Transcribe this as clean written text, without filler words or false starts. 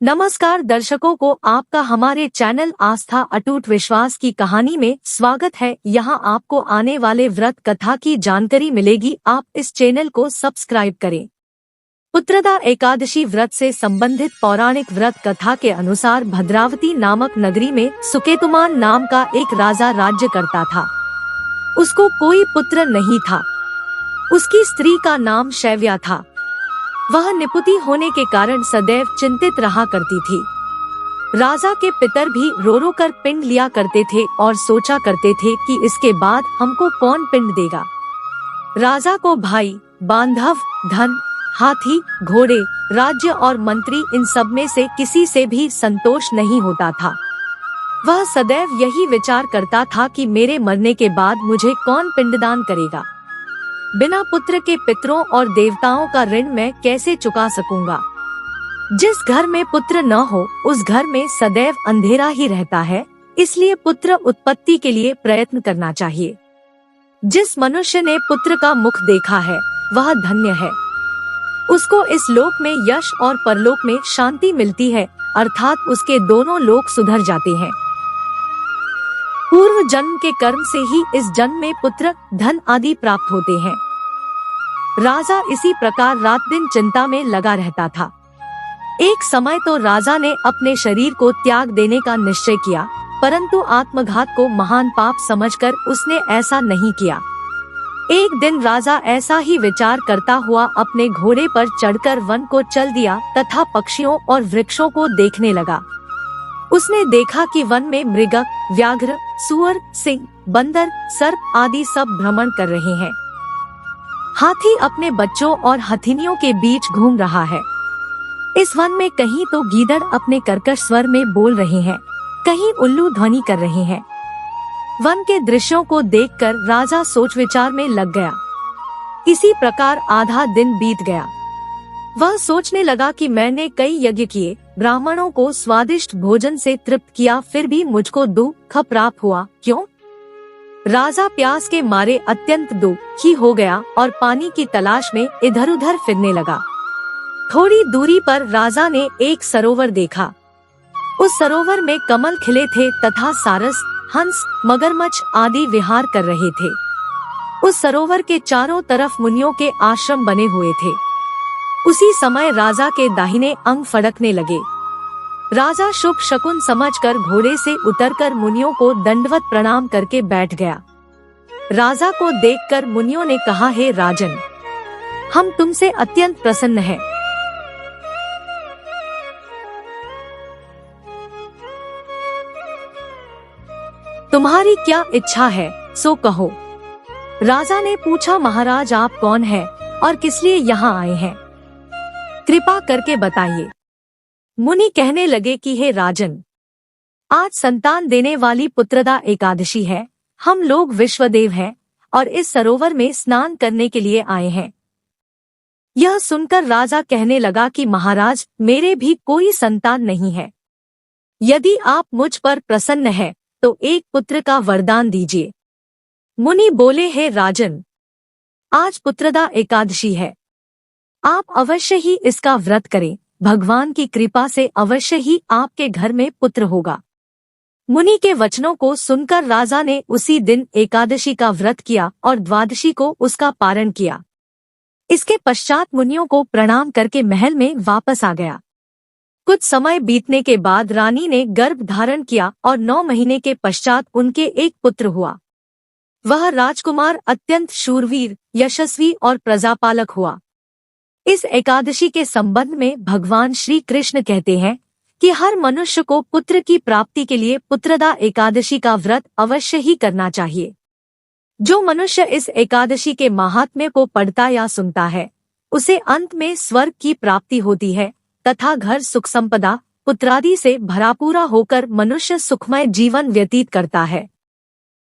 नमस्कार दर्शकों को आपका हमारे चैनल आस्था अटूट विश्वास की कहानी में स्वागत है। यहाँ आपको आने वाले व्रत कथा की जानकारी मिलेगी। आप इस चैनल को सब्सक्राइब करें। पुत्रदा एकादशी व्रत से संबंधित पौराणिक व्रत कथा के अनुसार भद्रावती नामक नगरी में सुकेतुमान नाम का एक राजा राज्य करता था। उसको कोई पुत्र नहीं था। उसकी स्त्री का नाम शैव्या था। वह निपुति होने के कारण सदैव चिंतित रहा करती थी। राजा के पितर भी रो रो कर पिंड लिया करते थे और सोचा करते थे कि इसके बाद हमको कौन पिंड देगा। राजा को भाई, बांधव, धन, हाथी, घोड़े, राज्य और मंत्री इन सब में से किसी से भी संतोष नहीं होता था। वह सदैव यही विचार करता था कि मेरे मरने के बाद मुझे कौन पिंडदान करेगा। बिना पुत्र के पितरों और देवताओं का ऋण मैं कैसे चुका सकूंगा। जिस घर में पुत्र न हो उस घर में सदैव अंधेरा ही रहता है, इसलिए पुत्र उत्पत्ति के लिए प्रयत्न करना चाहिए। जिस मनुष्य ने पुत्र का मुख देखा है वह धन्य है। उसको इस लोक में यश और परलोक में शांति मिलती है, अर्थात उसके दोनों लोक सुधर जाते हैं। पूर्व जन्म के कर्म से ही इस जन्म में पुत्र, धन आदि प्राप्त होते हैं। राजा इसी प्रकार रात दिन चिंता में लगा रहता था। एक समय तो राजा ने अपने शरीर को त्याग देने का निश्चय किया, परंतु आत्मघात को महान पाप समझकर उसने ऐसा नहीं किया। एक दिन राजा ऐसा ही विचार करता हुआ अपने घोड़े पर चढ़कर वन को चल दिया तथा पक्षियों और वृक्षों को देखने लगा। उसने देखा कि वन में मृग, व्याघ्र, सुअर, सिंह, बंदर, सर्प आदि सब भ्रमण कर रहे हैं। हाथी अपने बच्चों और हथिनियों के बीच घूम रहा है। इस वन में कहीं तो गीदड़ अपने कर्कश स्वर में बोल रहे हैं, कहीं उल्लू ध्वनि कर रहे हैं। वन के दृश्यों को देखकर राजा सोच विचार में लग गया। इसी प्रकार आधा दिन बीत गया। वह सोचने लगा कि मैंने कई यज्ञ किए, ब्राह्मणों को स्वादिष्ट भोजन से तृप्त किया, फिर भी मुझको दुख प्राप्त हुआ क्यों? राजा प्यास के मारे अत्यंत दुखी हो गया और पानी की तलाश में इधर उधर फिरने लगा। थोड़ी दूरी पर राजा ने एक सरोवर देखा। उस सरोवर में कमल खिले थे तथा सारस, हंस, मगरमच्छ आदि विहार कर रहे थे। उस सरोवर के चारों तरफ मुनियों के आश्रम बने हुए थे। उसी समय राजा के दाहिने अंग फड़कने लगे। राजा शुभ शकुन समझकर घोड़े से उतरकर मुनियों को दंडवत प्रणाम करके बैठ गया। राजा को देखकर मुनियों ने कहा, हे राजन, हम तुमसे अत्यंत प्रसन्न हैं। तुम्हारी क्या इच्छा है सो कहो। राजा ने पूछा, महाराज आप कौन हैं और किस लिए यहाँ आए हैं, कृपा करके बताइए। मुनि कहने लगे कि हे राजन, आज संतान देने वाली पुत्रदा एकादशी है। हम लोग विश्वदेव हैं और इस सरोवर में स्नान करने के लिए आए हैं। यह सुनकर राजा कहने लगा कि महाराज, मेरे भी कोई संतान नहीं है। यदि आप मुझ पर प्रसन्न हैं तो एक पुत्र का वरदान दीजिए। मुनि बोले, हे राजन, आज पुत्रदा एकादशी है, आप अवश्य ही इसका व्रत करें। भगवान की कृपा से अवश्य ही आपके घर में पुत्र होगा। मुनि के वचनों को सुनकर राजा ने उसी दिन एकादशी का व्रत किया और द्वादशी को उसका पारण किया। इसके पश्चात मुनियों को प्रणाम करके महल में वापस आ गया। कुछ समय बीतने के बाद रानी ने गर्भ धारण किया और 9 महीने के पश्चात उनके एक पुत्र हुआ। वह राजकुमार अत्यंत शूरवीर, यशस्वी और प्रजापालक हुआ। इस एकादशी के संबंध में भगवान श्री कृष्ण कहते हैं कि हर मनुष्य को पुत्र की प्राप्ति के लिए पुत्रदा एकादशी का व्रत अवश्य ही करना चाहिए। जो मनुष्य इस एकादशी के महात्म्य को पढ़ता या सुनता है, उसे अंत में स्वर्ग की प्राप्ति होती है तथा घर सुख संपदा, पुत्रादि से भरापूरा होकर मनुष्य सुखमय जीवन व्यतीत करता है।